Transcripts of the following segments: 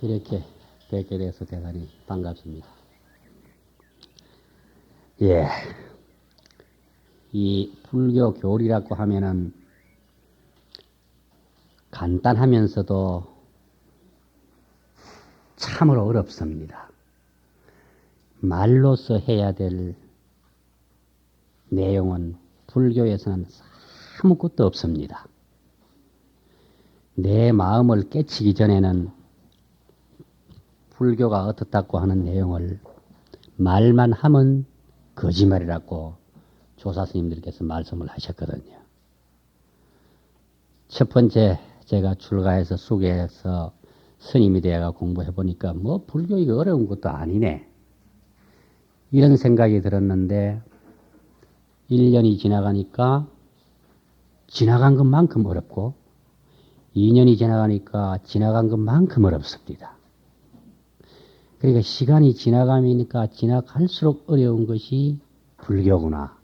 이렇게 뵙게 돼서 대단히 반갑습니다. 예, 이 불교 교리라고 하면은 간단하면서도 참으로 어렵습니다. 말로서 해야 될 내용은 불교에서는 아무것도 없습니다. 내 마음을 깨치기 전에는 불교가 어떻다고 하는 내용을 말만 하면 거짓말이라고 조사 스님들께서 말씀을 하셨거든요. 첫 번째 제가 출가해서 수계해서 스님이 되어가 공부해 보니까 뭐 불교 이거 어려운 것도 아니네. 이런 생각이 들었는데 1년이 지나가니까 지나간 것만큼 어렵고 2년이 지나가니까 지나간 것만큼 어렵습니다. 그러니까 시간이 지나가니까 지나갈수록 어려운 것이 불교구나.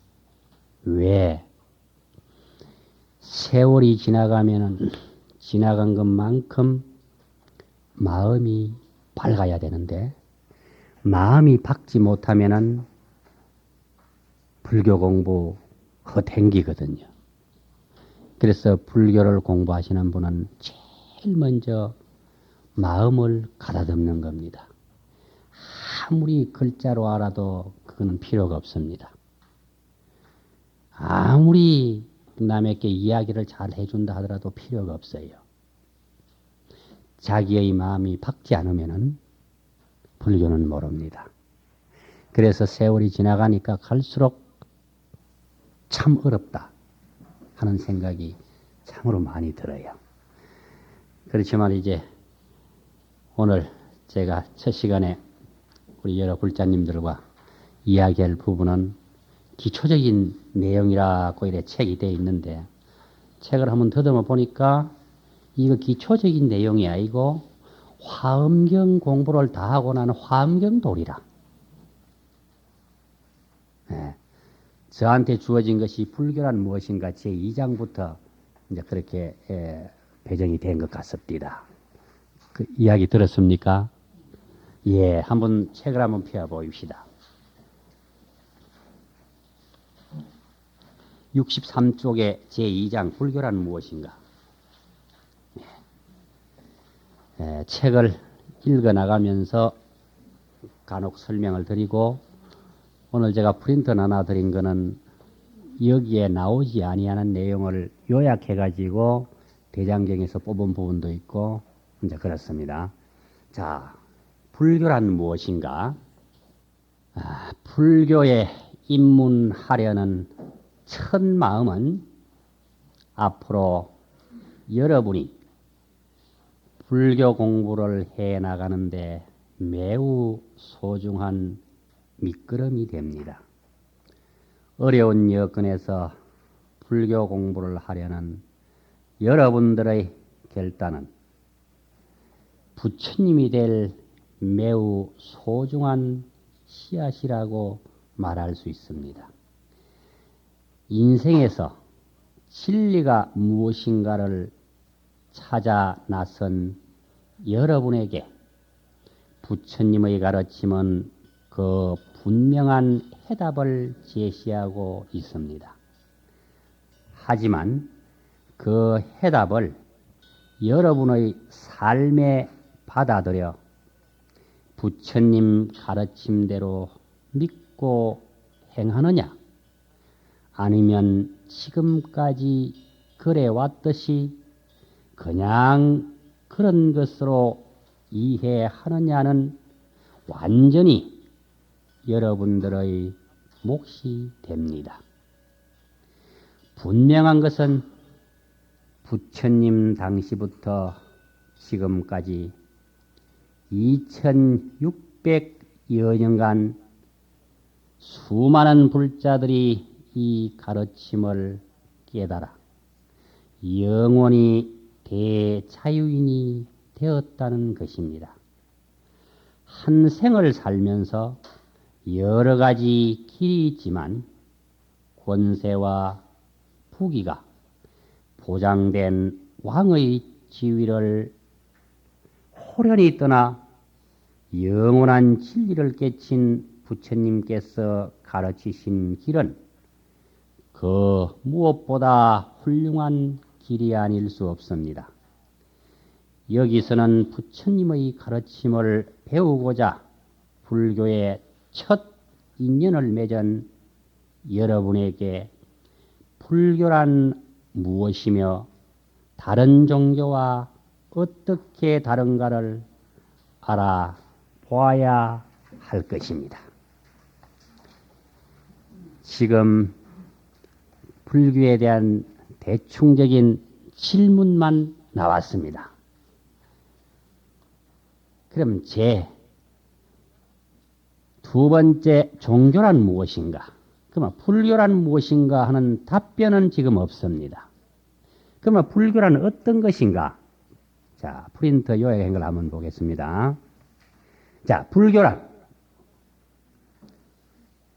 왜? 세월이 지나가면은 지나간 것만큼 마음이 밝아야 되는데 마음이 밝지 못하면은 불교 공부 헛행기거든요. 그래서 불교를 공부하시는 분은 제일 먼저 마음을 가다듬는 겁니다. 아무리 글자로 알아도 그거는 필요가 없습니다. 아무리 남에게 이야기를 잘 해준다 하더라도 필요가 없어요. 자기의 마음이 밝지 않으면은 불교는 모릅니다. 그래서 세월이 지나가니까 갈수록 참 어렵다 하는 생각이 참으로 많이 들어요. 그렇지만 이제 오늘 제가 첫 시간에 우리 여러 불자님들과 이야기할 부분은 기초적인 내용이라고 이래 책이 되어 있는데 책을 한번 더듬어 보니까 이거 기초적인 내용이 아니고 화엄경 공부를 다 하고 나는 화엄경돌이라. 네. 저한테 주어진 것이 불교란 무엇인가 제2장부터 이제 그렇게 배정이 된 것 같습니다. 그 이야기 들었습니까? 예, 한번 책을 한번 펴 보입시다. 63쪽에 제2장 불교란 무엇인가? 책을 읽어 나가면서 간혹 설명을 드리고 오늘 제가 프린트 하나 드린 거는 여기에 나오지 아니하는 내용을 요약해 가지고 대장경에서 뽑은 부분도 있고 이제 그렇습니다. 자, 불교란 무엇인가? 불교에 입문하려는 첫 마음은 앞으로 여러분이 불교 공부를 해 나가는데 매우 소중한 밑거름이 됩니다. 어려운 여건에서 불교 공부를 하려는 여러분들의 결단은 부처님이 될 매우 소중한 씨앗이라고 말할 수 있습니다. 인생에서 진리가 무엇인가를 찾아 나선 여러분에게 부처님의 가르침은 그 분명한 해답을 제시하고 있습니다. 하지만 그 해답을 여러분의 삶에 받아들여 부처님 가르침대로 믿고 행하느냐? 아니면 지금까지 그래왔듯이 그냥 그런 것으로 이해하느냐는 완전히 여러분들의 몫이 됩니다. 분명한 것은 부처님 당시부터 지금까지 2600여 년간 수많은 불자들이 이 가르침을 깨달아 영원히 대자유인이 되었다는 것입니다. 한 생을 살면서 여러 가지 길이 있지만 권세와 부귀가 보장된 왕의 지위를 호련히 떠나 영원한 진리를 깨친 부처님께서 가르치신 길은 그 무엇보다 훌륭한 길이 아닐 수 없습니다. 여기서는 부처님의 가르침을 배우고자 불교의 첫 인연을 맺은 여러분에게 불교란 무엇이며 다른 종교와 어떻게 다른가를 알아보아야 할 것입니다. 지금 불교에 대한 대충적인 질문만 나왔습니다. 그럼 제 두 번째 종교란 무엇인가? 그러면 불교란 무엇인가 하는 답변은 지금 없습니다. 그러면 불교란 어떤 것인가? 자, 프린터 요약한 걸 한번 보겠습니다. 자, 불교란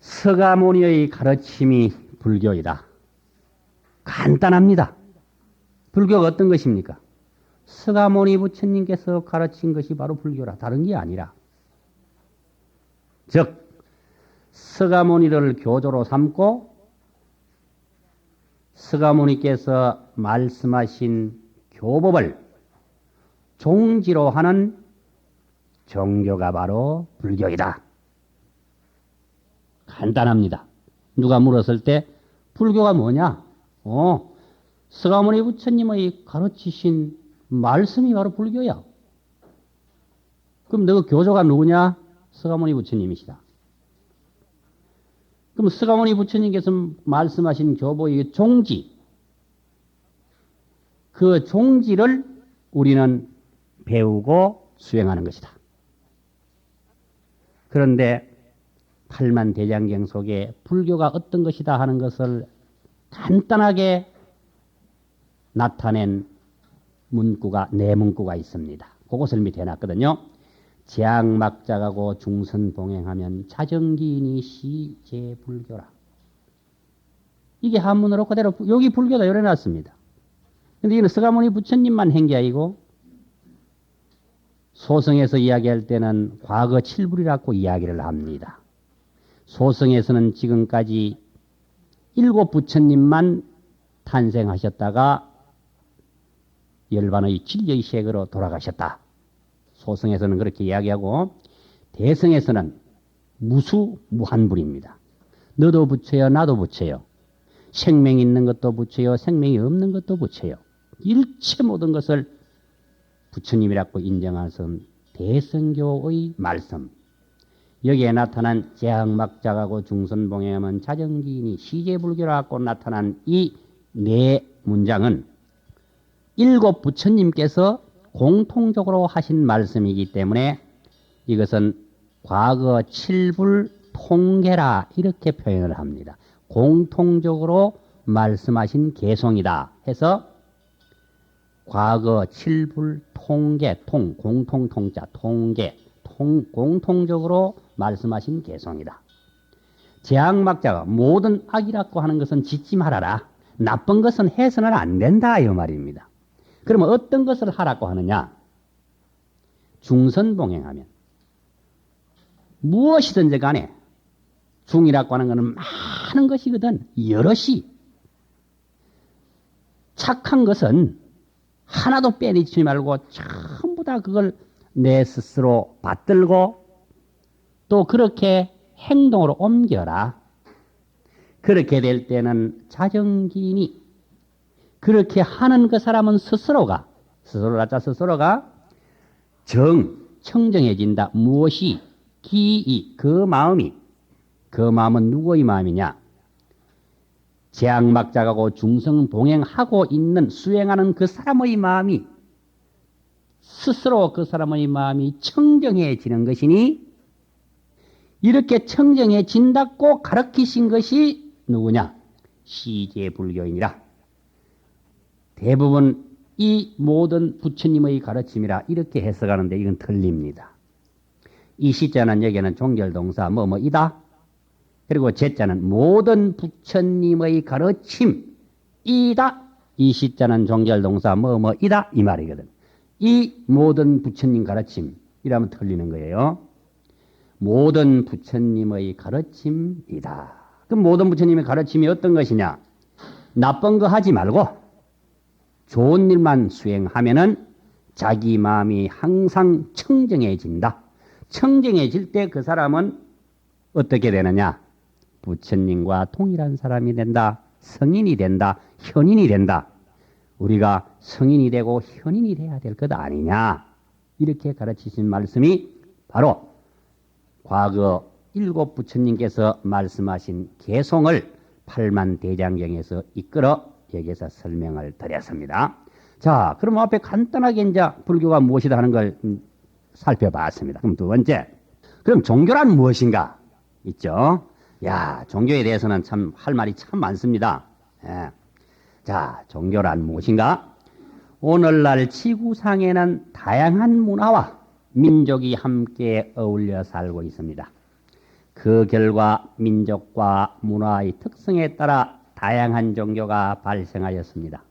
서가모니의 가르침이 불교이다. 간단합니다. 불교가 어떤 것입니까? 서가모니 부처님께서 가르친 것이 바로 불교라. 다른 게 아니라. 즉, 서가모니를 교조로 삼고 서가모니께서 말씀하신 교법을 종지로 하는 종교가 바로 불교이다. 간단합니다. 누가 물었을 때 불교가 뭐냐? 서가모니 부처님의 가르치신 말씀이 바로 불교야. 그럼 너 교조가 누구냐? 서가모니 부처님이시다. 그럼 서가모니 부처님께서 말씀하신 교보의 종지, 그 종지를 우리는 배우고 수행하는 것이다. 그런데 팔만대장경 속에 불교가 어떤 것이다 하는 것을 간단하게 나타낸 문구가, 네 문구가 있습니다. 그것을 밑에 해놨거든요. 재앙막작하고 중선봉행하면 자정기인이 시제불교라. 이게 한문으로 그대로 여기 불교다 이래 놨습니다. 근데 이건 서가모니 부처님만 한 게 아니고 소성에서 이야기할 때는 과거 칠불이라고 이야기를 합니다. 소성에서는 지금까지 7 부처님만 탄생하셨다가 열반의 진리의 세계로 돌아가셨다. 소성에서는 그렇게 이야기하고 대성에서는 무한불입니다. 너도 부처요, 나도 부처요. 생명이 있는 것도 부처요, 생명이 없는 것도 부처요. 일체 모든 것을 부처님이라고 인정하신 대성교의 말씀. 여기에 나타난 재앙막작하고 중선봉행하면 자정기인이 시제불교라고 나타난 이 네 문장은 7 부처님께서 공통적으로 하신 말씀이기 때문에 이것은 과거 칠불 통계라 이렇게 표현을 합니다. 공통적으로 말씀하신 개송이다 해서 과거 칠불 통계, 공통통자, 통계, 공통적으로 말씀하신 개송이다. 재앙막자가 모든 악이라고 하는 것은 짓지 말아라. 나쁜 것은 해서는 안 된다 이 말입니다. 그러면 어떤 것을 하라고 하느냐? 중선봉행하면 무엇이든지 간에 중이라고 하는 것은 많은 것이거든. 여럿이. 착한 것은 하나도 빼내지 말고 전부 다 그걸 내 스스로 받들고 또 그렇게 행동으로 옮겨라. 그렇게 될 때는 자정기인이 그렇게 하는 그 사람은 스스로가 청정해진다. 무엇이? 기이, 그 마음은 누구의 마음이냐? 재앙막작하고 중성봉행하고 있는 수행하는 그 사람의 마음이 스스로 그 사람의 마음이 청정해지는 것이니 이렇게 청정해진다고 가르치신 것이 누구냐? 시제불교이니라. 대부분 이 모든 부처님의 가르침이라 이렇게 해석하는데 이건 틀립니다. 이 시자는 여기에는 종결동사 뭐뭐이다. 그리고 제자는 모든 부처님의 가르침이다. 이 시자는 종결동사 뭐뭐이다 이 말이거든. 이 모든 부처님 가르침이라면 틀리는 거예요. 모든 부처님의 가르침이다. 그 모든 부처님의 가르침이 어떤 것이냐? 나쁜 거 하지 말고 좋은 일만 수행하면은 자기 마음이 항상 청정해진다. 청정해질 때 그 사람은 어떻게 되느냐? 부처님과 동일한 사람이 된다. 성인이 된다. 현인이 된다. 우리가 성인이 되고 현인이 돼야 될 것 아니냐? 이렇게 가르치신 말씀이 바로 과거 일곱 부처님께서 말씀하신 개송을 팔만대장경에서 이끌어 여기서 설명을 드렸습니다. 자, 그럼 앞에 간단하게 이제 불교가 무엇이다 하는 걸 살펴봤습니다. 그럼 두 번째, 그럼 종교란 무엇인가? 있죠? 야, 종교에 대해서는 참 할 말이 참 많습니다. 예. 자, 종교란 무엇인가? 오늘날 지구상에는 다양한 문화와 민족이 함께 어울려 살고 있습니다. 그 결과 민족과 문화의 특성에 따라 다양한 종교가 발생하였습니다.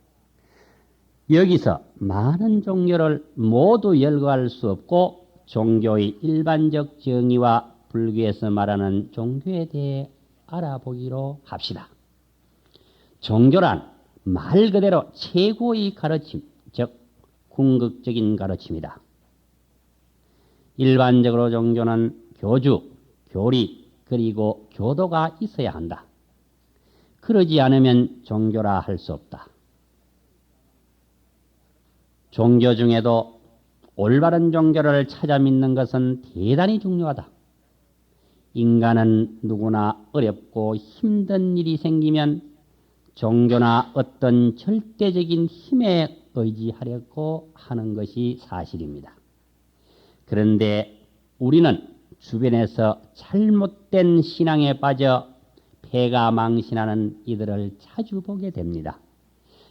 여기서 많은 종교를 모두 열거할 수 없고 종교의 일반적 정의와 불교에서 말하는 종교에 대해 알아보기로 합시다. 종교란 말 그대로 최고의 가르침, 즉 궁극적인 가르침이다. 일반적으로 종교는 교주, 교리, 그리고 교도가 있어야 한다. 그러지 않으면 종교라 할 수 없다. 종교 중에도 올바른 종교를 찾아 믿는 것은 대단히 중요하다. 인간은 누구나 어렵고 힘든 일이 생기면 종교나 어떤 절대적인 힘에 의지하려고 하는 것이 사실입니다. 그런데 우리는 주변에서 잘못된 신앙에 빠져 폐가 망신하는 이들을 자주 보게 됩니다.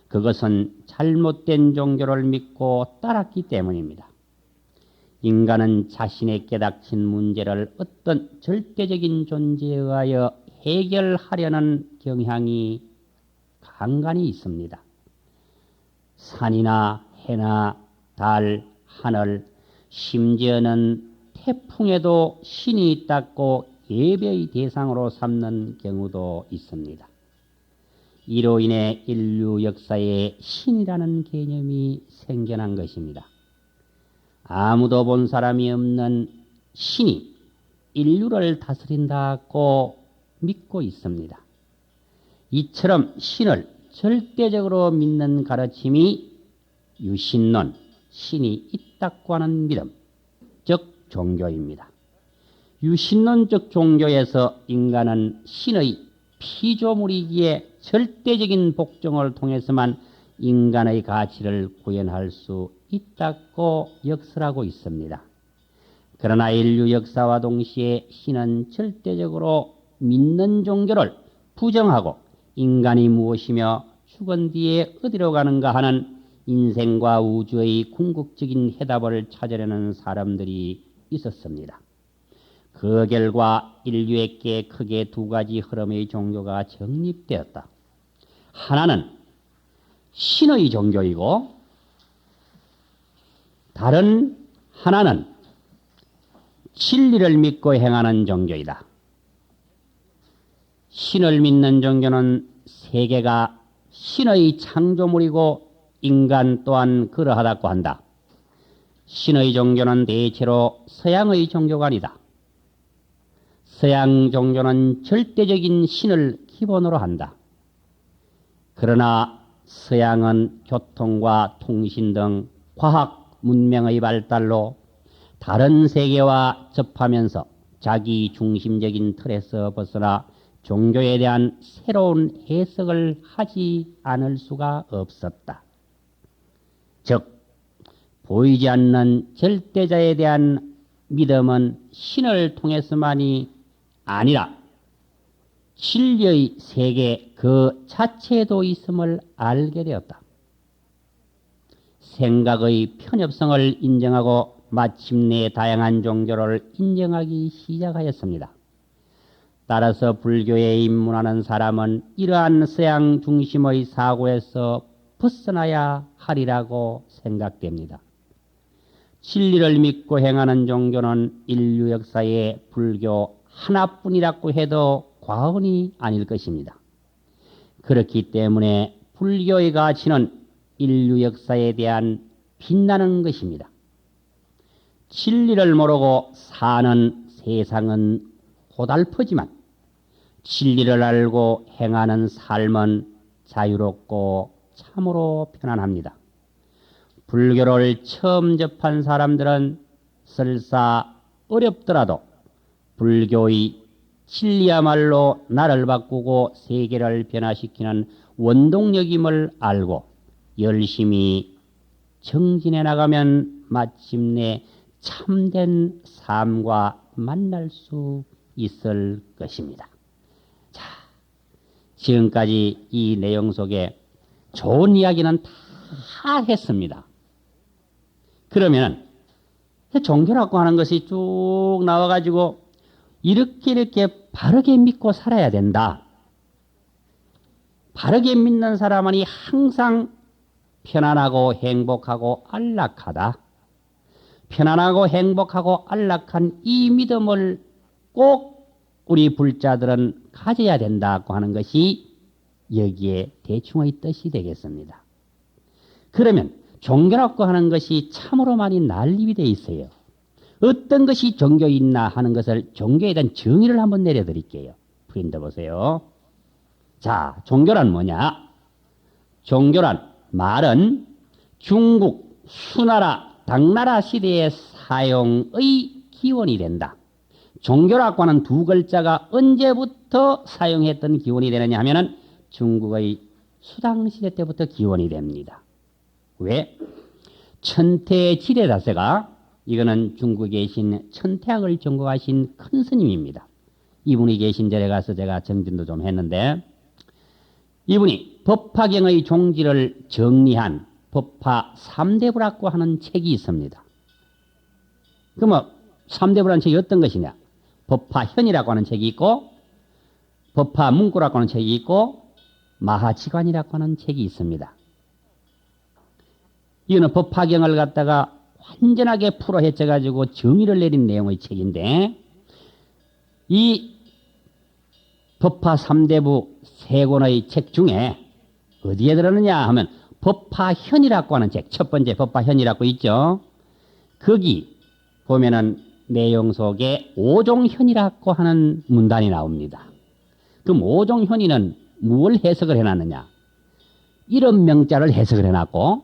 그것은 잘못된 종교를 믿고 따랐기 때문입니다. 인간은 자신의 깨닫힌 문제를 어떤 절대적인 존재에 의하여 해결하려는 경향이 간간히 있습니다. 산이나 해나 달, 하늘, 심지어는 태풍에도 신이 있다고 예배의 대상으로 삼는 경우도 있습니다. 이로 인해 인류 역사에 신이라는 개념이 생겨난 것입니다. 아무도 본 사람이 없는 신이 인류를 다스린다고 믿고 있습니다. 이처럼 신을 절대적으로 믿는 가르침이 유신론, 신이 있다고 하는 믿음, 즉 종교입니다. 유신론적 종교에서 인간은 신의 피조물이기에 절대적인 복종을 통해서만 인간의 가치를 구현할 수 있다고 역설하고 있습니다. 그러나 인류 역사와 동시에 신은 절대적으로 믿는 종교를 부정하고 인간이 무엇이며 죽은 뒤에 어디로 가는가 하는 인생과 우주의 궁극적인 해답을 찾으려는 사람들이 있었습니다. 그 결과 인류에게 크게 두 가지 흐름의 종교가 정립되었다. 하나는 신의 종교이고 다른 하나는 진리를 믿고 행하는 종교이다. 신을 믿는 종교는 세계가 신의 창조물이고 인간 또한 그러하다고 한다. 신의 종교는 대체로 서양의 종교가 아니다. 서양 종교는 절대적인 신을 기본으로 한다. 그러나 서양은 교통과 통신 등 과학 문명의 발달로 다른 세계와 접하면서 자기 중심적인 틀에서 벗어나 종교에 대한 새로운 해석을 하지 않을 수가 없었다. 즉, 보이지 않는 절대자에 대한 믿음은 신을 통해서만이 아니라 진리의 세계 그 자체에도 있음을 알게 되었다. 생각의 편협성을 인정하고 마침내 다양한 종교를 인정하기 시작하였습니다. 따라서 불교에 입문하는 사람은 이러한 서양 중심의 사고에서 벗어나야 하리라고 생각됩니다. 진리를 믿고 행하는 종교는 인류 역사에 불교 하나뿐이라고 해도 과언이 아닐 것입니다. 그렇기 때문에 불교의 가치는 인류 역사에 대한 빛나는 것입니다. 진리를 모르고 사는 세상은 고달프지만 진리를 알고 행하는 삶은 자유롭고 참으로 편안합니다. 불교를 처음 접한 사람들은 설사 어렵더라도 불교의 진리야말로 나를 바꾸고 세계를 변화시키는 원동력임을 알고 열심히 정진해 나가면 마침내 참된 삶과 만날 수 있을 것입니다. 자, 지금까지 이 내용 속에 좋은 이야기는 다 했습니다. 그러면 종교라고 하는 것이 쭉 나와가지고 이렇게 바르게 믿고 살아야 된다. 바르게 믿는 사람은 항상 편안하고 행복하고 안락하다. 편안하고 행복하고 안락한 이 믿음을 꼭 우리 불자들은 가져야 된다고 하는 것이 여기에 대충의 뜻이 되겠습니다. 그러면 종교라고 하는 것이 참으로 많이 난립이 되어 있어요. 어떤 것이 종교 있나 하는 것을 종교에 대한 정의를 한번 내려드릴게요. 프린트 보세요. 자, 종교란 뭐냐? 종교란 말은 중국 수나라 당나라 시대의 사용의 기원이 된다. 종교라고 하는 두 글자가 언제부터 사용했던 기원이 되느냐 하면은 중국의 수당시대 때부터 기원이 됩니다. 왜? 천태지대다세가 이거는 중국에 계신 천태학을 전공하신 큰 스님입니다. 이분이 계신 절에 가서 제가 정진도 좀 했는데 이분이 법화경의 종지를 정리한 법화 3대부라고 하는 책이 있습니다. 그러면 3대부라는 책이 어떤 것이냐? 법화현이라고 하는 책이 있고 법화문구라고 하는 책이 있고 마하지관이라고 하는 책이 있습니다. 이거는 법화경을 갖다가 완전하게 풀어 헤쳐가지고 정의를 내린 내용의 책인데 이 법화 3대부 세 권의 책 중에 어디에 들었느냐 하면 법화현이라고 하는 책, 첫 번째 법화현이라고 있죠. 거기 보면은 내용 속에 오종현이라고 하는 문단이 나옵니다. 그럼 오종현이는 무엇을 해석을 해놨느냐? 이런 명자를 해석을 해놨고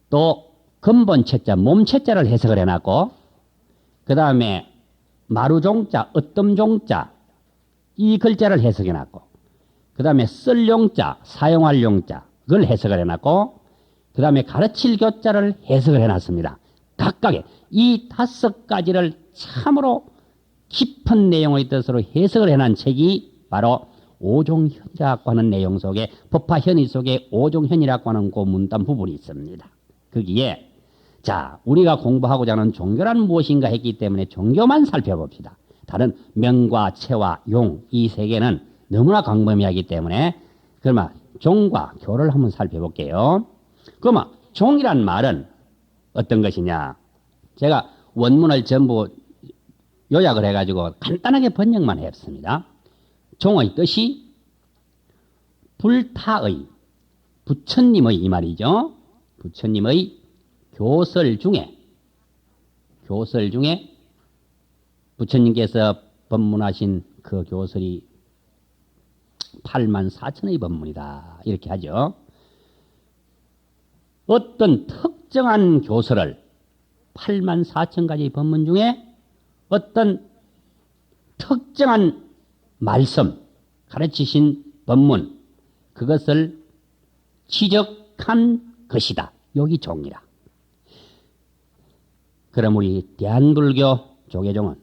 또 근본 채자, 몸채자를 해석을 해놨고 그 다음에 마루종자, 어뜸종자 이 글자를 해석해놨고 그 다음에 쓸 용자, 사용할 용자 그걸 해석을 해놨고 그 다음에 가르칠 교자를 해석을 해놨습니다. 각각의 이 5가지를 참으로 깊은 내용의 뜻으로 해석을 해놓은 책이 바로 오종현이라고 하는 내용 속에 법화현의 속에 오종현이라고 하는 그 문단 부분이 있습니다. 거기에 자 우리가 공부하고자 하는 종교란 무엇인가 했기 때문에 종교만 살펴봅시다. 다른 명과 체와 용 이 세 개는 너무나 광범위하기 때문에 그러면 종과 교를 한번 살펴볼게요. 그러면 종이란 말은 어떤 것이냐? 제가 원문을 전부 요약을 해가지고 간단하게 번역만 했습니다. 종의 뜻이 불타의 부처님의 이 말이죠. 부처님의 교설 중에 부처님께서 법문하신 그 교설이 84,000의 법문이다. 이렇게 하죠. 어떤 특정한 교설을 84,000가지 법문 중에 어떤 특정한 말씀, 가르치신 법문, 그것을 지적한 것이다. 여기 종이라. 그럼 우리 대한불교 조계종은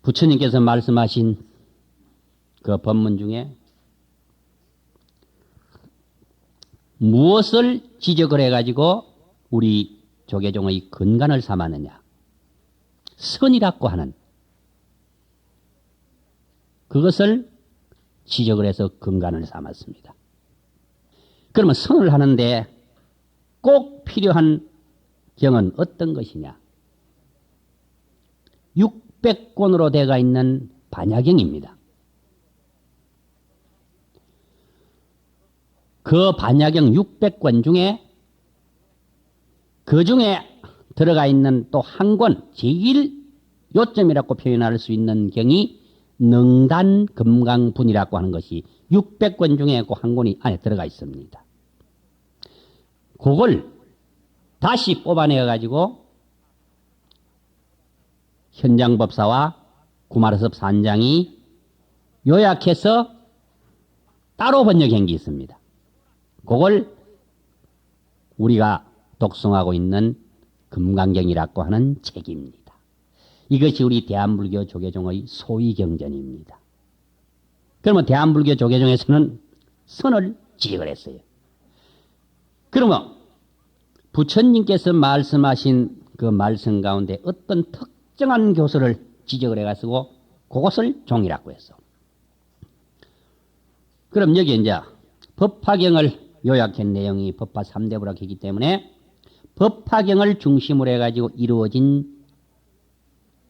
부처님께서 말씀하신 그 법문 중에 무엇을 지적을 해가지고 우리 조계종의 근간을 삼았느냐? 선이라고 하는 그것을 지적을 해서 근간을 삼았습니다. 그러면 선을 하는데 꼭 필요한 경은 어떤 것이냐? 600권으로 되어 있는 반야경입니다. 그 반야경 600권 중에 그 중에 들어가 있는 또 한 권, 제일 요점이라고 표현할 수 있는 경이 능단금강분이라고 하는 것이 600권 중에 그 한 권이 안에 들어가 있습니다. 그걸 다시 뽑아내어 가지고 현장법사와 구마르섭 산장이 요약해서 따로 번역한 게 있습니다. 그걸 우리가 독송하고 있는 금강경이라고 하는 책입니다. 이것이 우리 대한불교 조계종의 소위경전입니다. 그러면 대한불교 조계종에서는 선을 지적을 했어요. 그러면 부처님께서 말씀하신 그 말씀 가운데 어떤 특정한 교서를 지적을 해가지고 그것을 종이라고 했어. 그럼 여기 이제 법화경을 요약한 내용이 법화 3대부라고 했기 때문에 법화경을 중심으로 해가지고 이루어진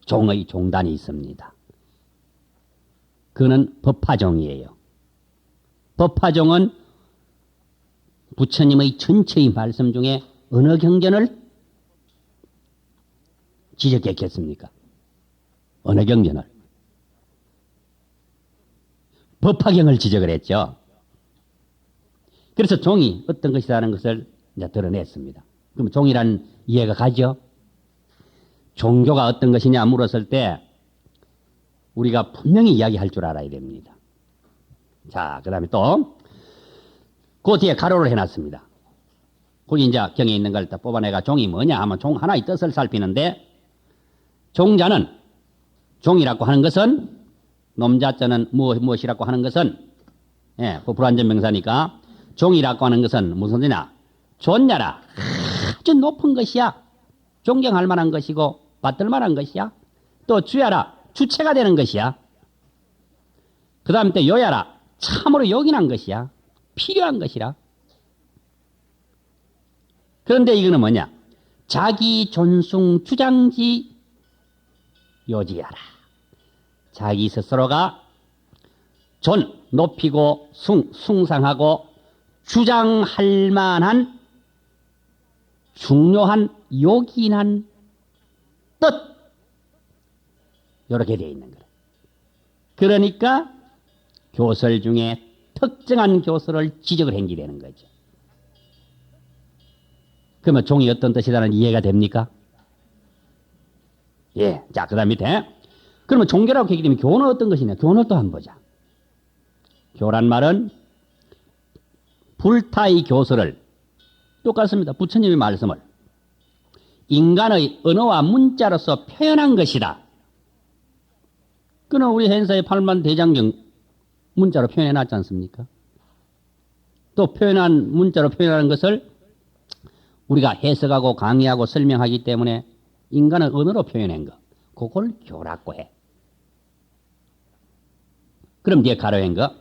종의 종단이 있습니다. 그는 법화종이에요. 법화종은 부처님의 전체의 말씀 중에 어느 경전을 지적했겠습니까? 어느 경전을? 법화경을 지적을 했죠. 그래서 종이 어떤 것이라는 것을 이제 드러냈습니다. 그럼 종이란 이해가 가죠? 종교가 어떤 것이냐 물었을 때 우리가 분명히 이야기할 줄 알아야 됩니다. 자, 그 다음에 또 그 뒤에 가로를 해놨습니다. 거기 이제 경에 있는 걸 다 뽑아내가 종이 뭐냐 하면 종 하나의 뜻을 살피는데 종자는 종이라고 하는 것은 놈자자는 무엇이라고 하는 것은 그 불완전 명사니까 종이라고 하는 것은 무슨 소리냐? 존냐라 아주 높은 것이야. 존경할 만한 것이고 받들 만한 것이야. 또 주야라 주체가 되는 것이야. 그 다음에 또 요야라 참으로 요긴한 것이야. 필요한 것이라. 그런데 이거는 뭐냐? 자기 존숭 주장지 요지하라. 자기 스스로가 높이고 숭상하고 주장할 만한 중요한 요긴한 뜻 이렇게 되어 있는 거예요. 그러니까 교설 중에 특정한 교설을 지적을 한 게 되는 거죠. 그러면 종이 어떤 뜻이라는 이해가 됩니까? 예. 자, 그 다음 밑에. 그러면 종교라고 얘기 되면 교는 어떤 것이냐? 교는 또 한번 보자. 교란 말은 불타의 교설을 똑같습니다. 부처님의 말씀을 인간의 언어와 문자로서 표현한 것이다. 그는 우리 현사의 8만 대장경 문자로 표현해 놨지 않습니까? 또 문자로 표현하는 것을 우리가 해석하고 강의하고 설명하기 때문에 인간의 언어로 표현한 것. 그걸 교라고 해. 그럼 뒤에 가로한 거.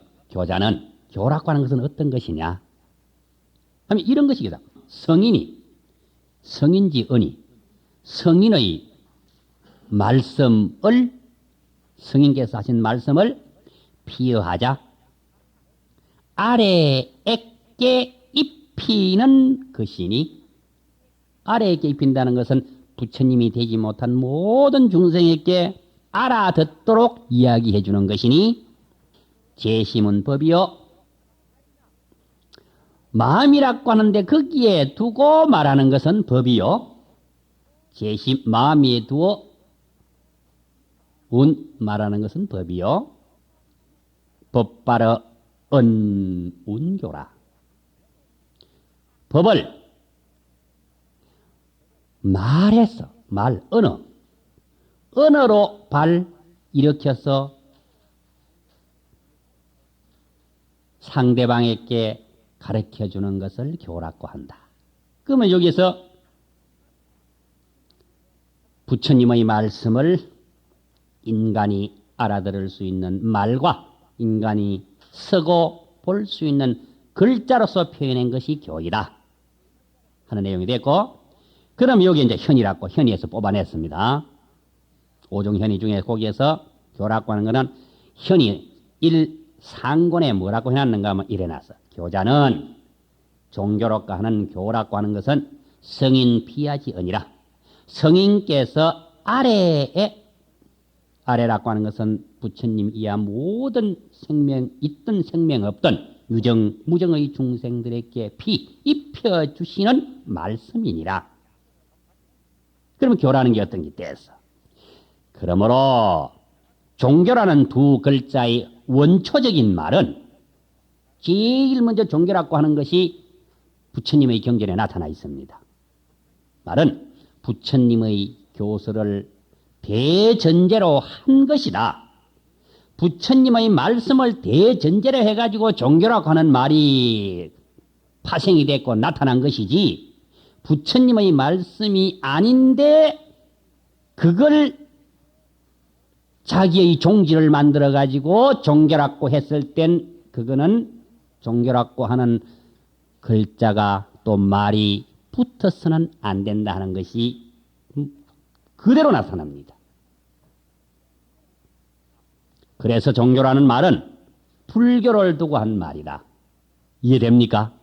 교라고 하는 것은 어떤 것이냐? 하면 이런 것이거든. 성인지 언이, 성인의 말씀을, 성인께서 하신 말씀을 피어하자 아래에게 입히는 것이니, 아래에게 입힌다는 것은 부처님이 되지 못한 모든 중생에게 알아듣도록 이야기해 주는 것이니, 재심은 법이요. 마음이라고 하는데 거기에 두고 말하는 것은 법이요. 재심, 마음에 두어 말하는 것은 법이요. 법바르 운교라. 법을 말해서, 언어로 일으켜서 상대방에게 가르쳐 주는 것을 교라고 한다. 그러면 여기서 부처님의 말씀을 인간이 알아들을 수 있는 말과 인간이 쓰고 볼 수 있는 글자로서 표현한 것이 교이다 하는 내용이 됐고, 그럼 여기 이제 현이라고 현이에서 뽑아냈습니다. 오종 현이 중에 거기에서 교라고 하는 거는 현이 상권에 뭐라고 해놨는가 하면 이래놨어. 교자는 종교라고 하는 교라고 하는 것은 성인 피하지 아니라 성인께서 아래라고 하는 것은 부처님 이하 모든 생명 있든 생명 없든 유정 무정의 중생들에게 입혀주시는 말씀이니라. 그러면 교라는 게 어떤 게 됐어? 그러므로 종교라는 두 글자의 원초적인 말은 제일 먼저 종교라고 하는 것이 부처님의 경전에 나타나 있습니다. 말은 부처님의 교설을 대전제로 한 것이다. 부처님의 말씀을 대전제로 해가지고 종교라고 하는 말이 파생이 됐고 나타난 것이지 부처님의 말씀이 아닌데 그걸 자기의 종지를 만들어 가지고 종교라고 했을 땐 그거는 종교라고 하는 글자가 또 말이 붙어서는 안 된다 하는 것이 그대로 나타납니다. 그래서 종교라는 말은 불교를 두고 한 말이다. 이해됩니까?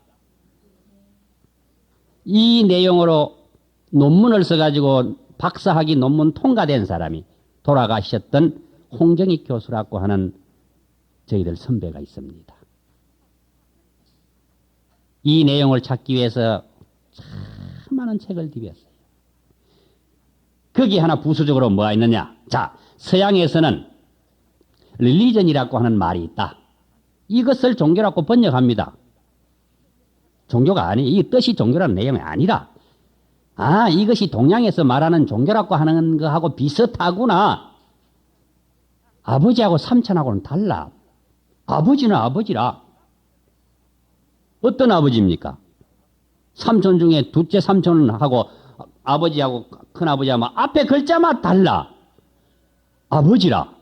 이 내용으로 논문을 써가지고 박사학위 논문 통과된 사람이 돌아가셨던 홍정익 교수라고 하는 저희들 선배가 있습니다. 이 내용을 찾기 위해서 참 많은 책을 디뎠어요. 거기 하나 부수적으로 뭐가 있느냐? 자, 서양에서는 릴리전이라고 하는 말이 있다. 이것을 종교라고 번역합니다. 종교가 아니, 이 뜻이 종교라는 내용이 아니라, 아, 이것이 동양에서 말하는 종교라고 하는 거하고 비슷하구나. 아버지하고 삼촌하고는 달라. 아버지는 아버지라. 어떤 아버지입니까? 삼촌 중에 둘째 삼촌하고 아버지하고 큰아버지하고 앞에 글자만 달라. 아버지라.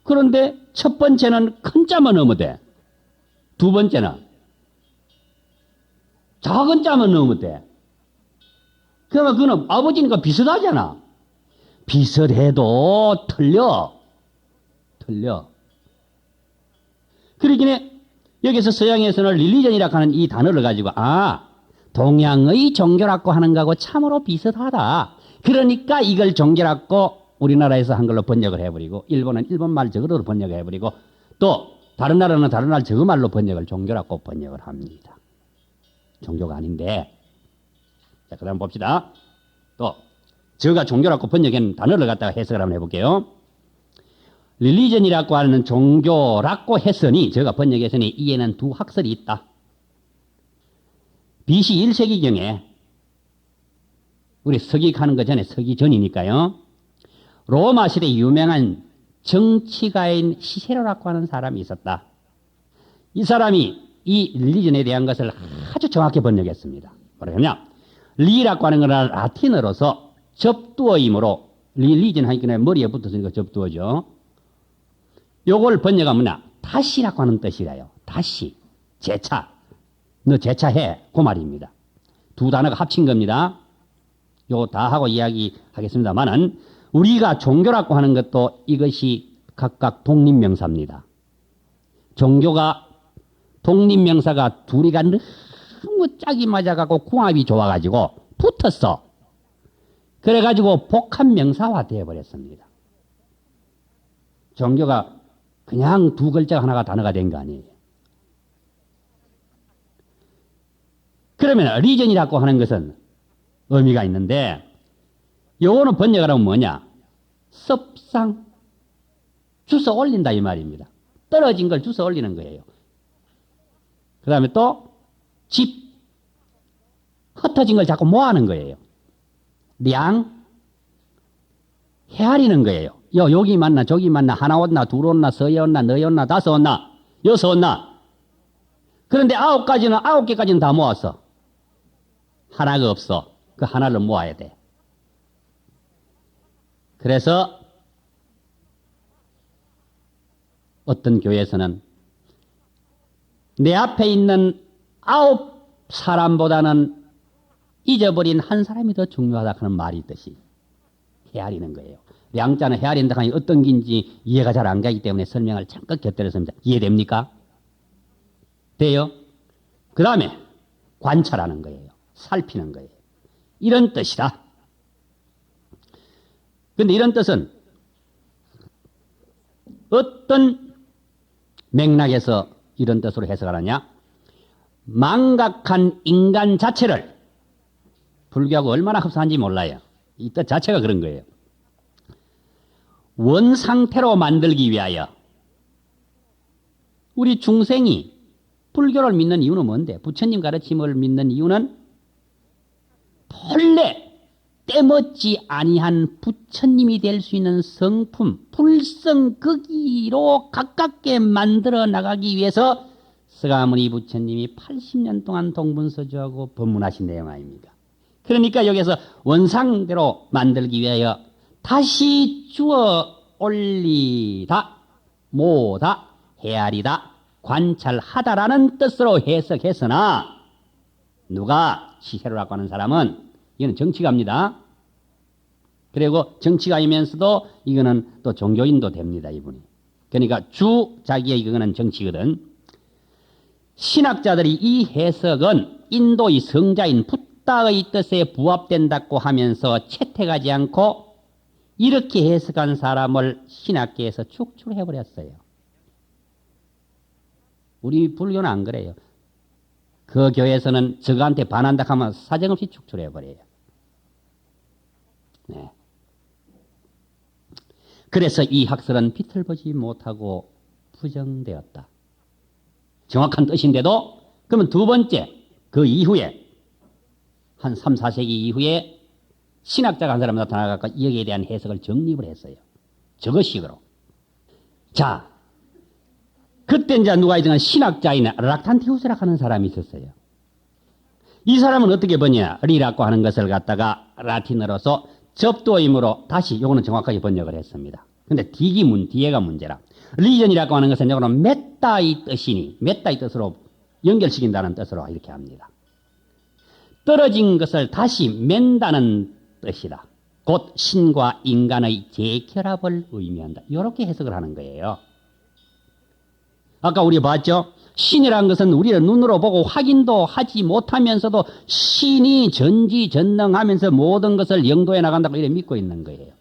그런데 첫 번째는 큰 자만 넣으면 돼. 두 번째는 작은 자만 넣으면 돼. 그러면 그는 아버지니까 비슷하잖아. 비슷해도 틀려. 그러기에 여기서 서양에서는 릴리전이라고 하는 이 단어를 가지고 동양의 종교라고 하는 거하고 참으로 비슷하다. 그러니까 이걸 종교라고 우리나라에서 한글로 번역을 해버리고 일본은 일본말 저거로 번역을 해버리고 또 다른 나라는 다른 나라 저거말로 번역을 종교라고 번역을 합니다. 종교가 아닌데. 자, 그 다음 봅시다. 또 저가 종교라고 번역한 단어를 갖다가 해석을 한번 해볼게요. 릴리전이라고 하는 종교라고 했으니 제가 번역했으니 이에는 두 학설이 있다. BC 1세기경에 우리 서기하는 거 전에 서기 전이니까요. 로마 시대 유명한 정치가인 시세로라고 하는 사람이 있었다. 이 사람이 이 릴리전에 대한 것을 아주 정확히 번역했습니다. 뭐냐면 리라고 하는 건 라틴어로서 접두어이므로 릴리전 하니까 머리에 붙었으니까 접두어죠. 요걸 번역하면 다시라고 하는 뜻이래요. 다시, 재차. 너 재차해. 그 말입니다. 두 단어가 합친 겁니다. 요거 다 하고 이야기하겠습니다만은 우리가 종교라고 하는 것도 이것이 각각 독립명사입니다. 종교가 독립명사가 둘이가 너무 짝이 맞아가고 궁합이 좋아가지고 붙었어. 그래가지고 복합명사화 되어버렸습니다. 종교가 그냥 두 글자 하나가 단어가 된 거 아니에요. 그러면 리전이라고 하는 것은 의미가 있는데 요거는 번역을 하면 뭐냐? 섭상 주워 올린다 이 말입니다. 떨어진 걸 주워 올리는 거예요. 그 다음에 또 집 흩어진 걸 자꾸 모아는 거예요. 량 헤아리는 거예요. 여기 만나 저기 만나 하나 온나 둘 온나 서에 온나 너에 온나 다섯 온나 여섯 온나. 그런데 9개까지는 다 모았어. 하나가 없어. 그 하나를 모아야 돼. 그래서 어떤 교회에서는 내 앞에 있는 9 사람보다는 잊어버린 한 사람이 더 중요하다 하는 말이 있듯이 헤아리는 거예요. 양자는 헤아린다 하니 어떤 긴지 이해가 잘 안 가기 때문에 설명을 잠깐 곁들였습니다. 이해됩니까? 돼요? 그 다음에 관찰하는 거예요. 살피는 거예요. 이런 뜻이다. 근데 이런 뜻은 어떤 맥락에서 이런 뜻으로 해석하느냐? 망각한 인간 자체를 불교하고 얼마나 흡사한지 몰라요. 이 뜻 자체가 그런 거예요. 원상태로 만들기 위하여 우리 중생이 불교를 믿는 이유는 뭔데? 부처님 가르침을 믿는 이유는 본래 때묻지 아니한 부처님이 될 수 있는 성품, 불성극이로 가깝게 만들어 나가기 위해서 서가모니 부처님이 80년 동안 동분서주하고 법문하신 내용 아닙니까? 그러니까 여기서 원상대로 만들기 위하여 다시 주어 올리다, 모다, 헤아리다, 관찰하다라는 뜻으로 해석했으나 누가 시혜로라고 하는 사람은 이거는 정치가입니다. 그리고 정치가이면서도 이거는 또 종교인도 됩니다, 이분이. 그러니까 자기의 이거는 정치거든. 신학자들이 이 해석은 인도의 성자인 붓다의 뜻에 부합된다고 하면서 채택하지 않고 이렇게 해석한 사람을 신학계에서 축출해버렸어요. 우리 불교는 안 그래요. 그 교회에서는 저거한테 반한다 하면 사정없이 축출해버려요. 네. 그래서 이 학설은 비틀보지 못하고 부정되었다. 정확한 뜻인데도 그러면 두 번째 그 이후에 한 3, 4세기 이후에 신학자가 한 사람 나타나서 여기에 대한 해석을 정립을 했어요. 저것식으로. 자, 그때 이제 누가 있든 신학자인 락탄티우스라고 하는 사람이 있었어요. 이 사람은 어떻게 보냐? 리라고 하는 것을 갖다가 라틴어로서 접두어임으로 다시 요거는 정확하게 번역을 했습니다. 근데 뒤에가 문제라. 리전이라고 하는 것은 요거는 맺다의 뜻이니 맺다의 뜻으로 연결시킨다는 뜻으로 이렇게 합니다. 떨어진 것을 다시 맨다는 뜻이다. 곧 신과 인간의 재결합을 의미한다. 이렇게 해석을 하는 거예요. 아까 우리 봤죠? 신이라는 것은 우리를 눈으로 보고 확인도 하지 못하면서도 신이 전지전능하면서 모든 것을 영도해 나간다고 이래 믿고 있는 거예요.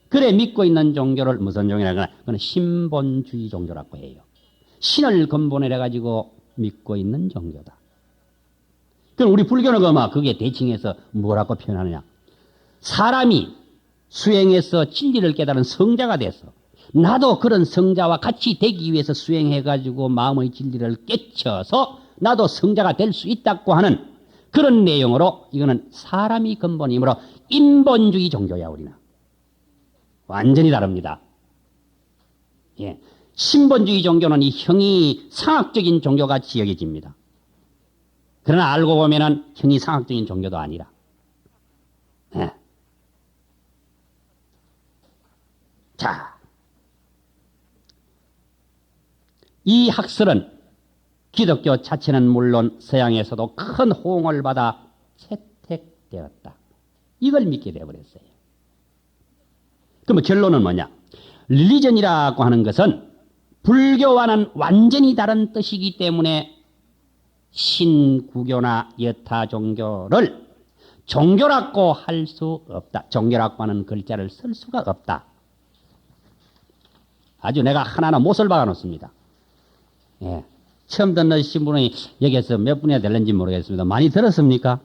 그래 믿고 있는 종교를 무슨 종교라고 하나? 그건 신본주의 종교라고 해요. 신을 근본에 해가지고 믿고 있는 종교다. 그럼 우리 불교는 그게 대칭해서 뭐라고 표현하느냐? 사람이 수행해서 진리를 깨달은 성자가 돼서 나도 그런 성자와 같이 되기 위해서 수행해가지고 마음의 진리를 깨쳐서 나도 성자가 될 수 있다고 하는 그런 내용으로 이거는 사람이 근본이므로 인본주의 종교야, 우리는. 완전히 다릅니다. 예. 신본주의 종교는 이 형이 상학적인 종교같이 여겨집니다. 그러나 알고 보면은 형이 상학적인 종교도 아니라. 예. 자. 이 학설은 기독교 자체는 물론 서양에서도 큰 호응을 받아 채택되었다. 이걸 믿게 되어버렸어요. 그러면 결론은 뭐냐? 릴리전이라고 하는 것은 불교와는 완전히 다른 뜻이기 때문에 신구교나 여타 종교를 종교라고 할 수 없다. 종교라고 하는 글자를 쓸 수가 없다. 아주 내가 하나하나 못을 박아놓습니다. 예. 처음 듣는 분이 여기에서 몇 분이나 될는지 모르겠습니다. 많이 들었습니까?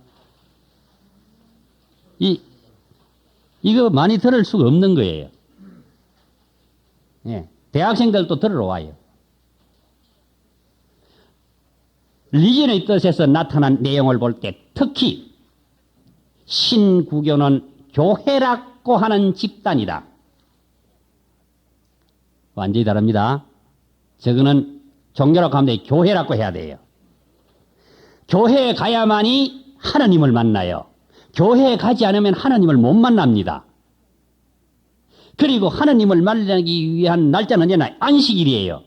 이거 많이 들을 수가 없는 거예요. 예. 대학생들도 들으러 와요. 리전의 뜻에서 나타난 내용을 볼 때 특히 신구교는 교회라고 하는 집단이다. 완전히 다릅니다. 저거는 종교라고 하면 교회라고 해야 돼요. 교회에 가야만이 하나님을 만나요. 교회에 가지 않으면 하나님을 못 만납니다. 그리고 하나님을 만나기 위한 날짜는 언제나 안식일이에요.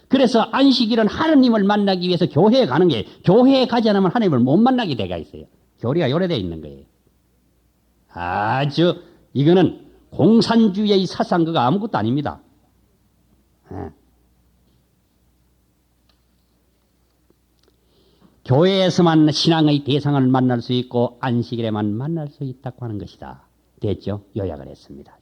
그래서 안식일은 하나님을 만나기 위해서 교회에 가는 게 교회에 가지 않으면 하나님을 못 만나게 돼가 있어요. 교리가 요래되어 있는 거예요. 아주 이거는 공산주의의 사상 그거 아무것도 아닙니다. 예. 교회에서만 신앙의 대상을 만날 수 있고 안식일에만 만날 수 있다고 하는 것이다. 됐죠? 요약을 했습니다.